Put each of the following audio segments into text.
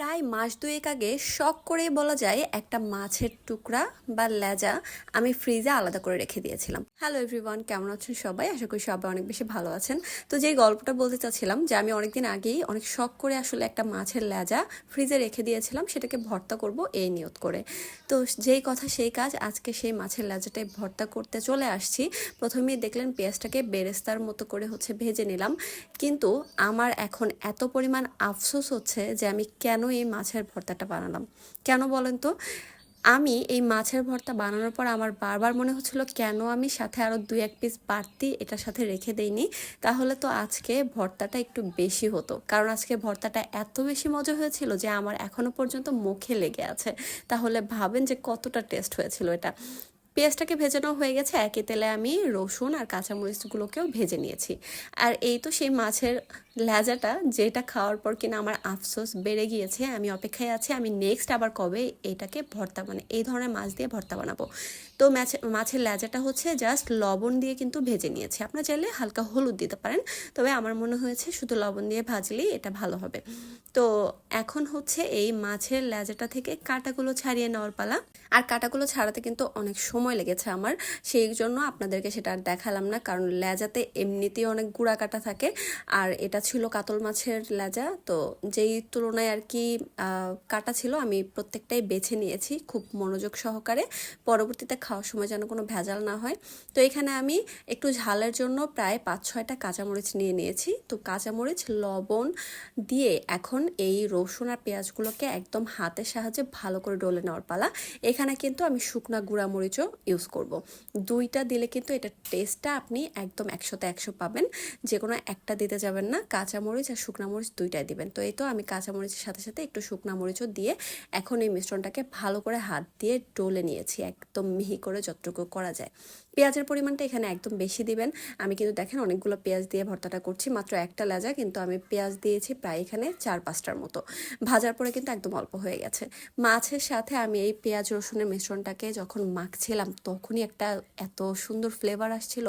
প্রায় মাস দুয়েক আগে শখ করেই বলা যায় একটা মাছের টুকরা বা লেজা আমি ফ্রিজে আলাদা করে রেখে দিয়েছিলাম। হ্যালো এভরিওয়ান, কেমন আছেন সবাই? আশা করি সবাই অনেক বেশি ভালো আছেন। তো যেই গল্পটা বলতে চাচ্ছিলাম যে আমি অনেকদিন আগেই অনেক শখ করে আসলে একটা মাছের লেজা ফ্রিজে রেখে দিয়েছিলাম, সেটাকে ভর্তা করব এই নিয়ত করে। তো যেই কথা সেই কাজ, আজকে সেই মাছের লেজাটাই ভর্তা করতে চলে আসছি। প্রথমেই দেখলেন পেঁয়াজটাকে বেরেস্তার মতো করে ভেজে নিলাম, কিন্তু আমার এখন এত পরিমাণ আফসোস হচ্ছে যে আমি কেন এই মাছের ভর্তাটা বানালাম। কেন বলেন তো? আমি এই মাছের ভর্তা বানানোর পর আমার বারবার মনে হচ্ছিল কেন আমি সাথে আরও 2-1 পিস বাড়তি এটার সাথে রেখে দেইনি, তাহলে তো আজকে ভর্তাটা একটু বেশি হতো। কারণ আজকে ভর্তাটা এত বেশি মজা হয়েছিল যে আমার এখনও পর্যন্ত মুখে লেগে আছে। তাহলে ভাবেন যে কতটা টেস্ট হয়েছিল এটা। পেঁয়াজটাকে ভেজানো হয়ে গেছে, একই তেলে আমি রসুন আর কাঁচামরিচগুলোকেও ভেজে নিয়েছি। আর এই তো সেই মাছের লেজাটা, যেটা খাওয়ার পর কিনা আমার আফসোস বেড়ে গিয়েছে। আমি অপেক্ষায় আছি আমি নেক্সট আবার কবে এটাকে ভর্তা এই ধরনের মাছ দিয়ে ভর্তা বানাবো। তো মাছের লেজাটা জাস্ট লবণ দিয়ে কিন্তু ভেজে নিয়েছি। আপনারা চাইলে হালকা হলুদ দিতে পারেন, তবে আমার মনে হয়েছে শুধু লবণ দিয়ে ভাজলেই এটা ভালো হবে। তো এখন এই মাছের লেজাটা থেকে কাঁটাগুলো ছাড়িয়ে নেওয়ার পালা। আর কাঁটাগুলো ছাড়াতে কিন্তু অনেক সময় লেগেছে আমার, সেই জন্য আপনাদেরকে সেটা আর দেখালাম না, কারণ লেজাতে এমনিতেই অনেক গুঁড়া কাটা থাকে। আর এটা ছিল কাতল মাছের লেজা, তো যেই তুলনায় আর কি কাটা ছিল, আমি প্রত্যেকটাই বেছে নিয়েছি খুব মনোযোগ সহকারে, পরবর্তীতে খাওয়ার সময় যেন কোনো ভেজাল না হয়। তো এখানে আমি একটু ঝালের জন্য প্রায় 5-6টা কাঁচামরিচ নিয়ে নিয়েছি। তো কাঁচামরিচ লবণ দিয়ে এখন এই রসুন আর পেঁয়াজগুলোকে একদম হাতের সাহায্যে ভালো করে ডলে নেওয়ার পালা। এখানে কিন্তু আমি শুকনা গুঁড়া মরিচও ইউজ করব। দুইটা দিলে কিন্তু এটা টেস্টটা আপনি একদম 100তে 100 পাবেন। যে কোনো একটা দিতে যাবেন না, কাঁচামরিচ আর শুকনা মরিচ দুইটাই দিবেন। তো এই তো আমি কাঁচামরিচের সাথে সাথে একটু শুকনা মরিচও দিয়ে এখন এই মিশ্রণটাকে ভালো করে হাত দিয়ে ডলে নিয়েছি, একদম মিহি করে যতটুকু করা যায়। পেঁয়াজের পরিমাণটা এখানে একদম বেশি দিবেন। আমি কিন্তু দেখেন অনেকগুলো পেঁয়াজ দিয়ে ভর্তাটা করছি, মাত্র একটা লেজা কিন্তু আমি পেঁয়াজ দিয়েছি প্রায় এখানে 4-5টার মতো। ভাজার পরে কিন্তু একদম অল্প হয়ে গেছে। মাছের সাথে আমি এই পেঁয়াজ রসুনের মিশ্রণটাকে যখন মাখছিলাম, তখনই একটা এত সুন্দর ফ্লেভার আসছিল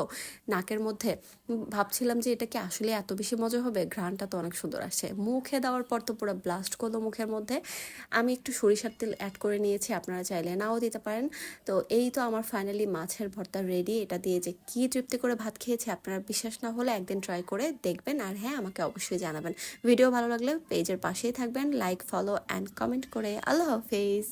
নাকের মধ্যে। ভাবছিলাম যে এটা কি আসলে এত বেশি মজা হবে। ঘ্রাণটা তো অনেক সুন্দর আসছে, মুখে দেওয়ার পর তো পুরো ব্লাস্ট করলো মুখের মধ্যে। আমি একটু সরিষার তেল অ্যাড করে নিয়েছি, আপনারা চাইলে নাও দিতে পারেন। তো এই তো আমার ফাইনালি মাছের ভর্তা রেডি। এটা দিয়ে যে কি তৃপ্তি করে ভাত খেয়েছি, আপনারা বিশ্বাস না হলে একদিন ট্রাই করে দেখবেন। আর হ্যাঁ, আমাকে অবশ্যই জানাবেন। ভিডিও ভালো লাগলে পেজের পাশেই থাকবেন, লাইক, ফলো অ্যান্ড কমেন্ট করে। আল্লাহ হাফেজ।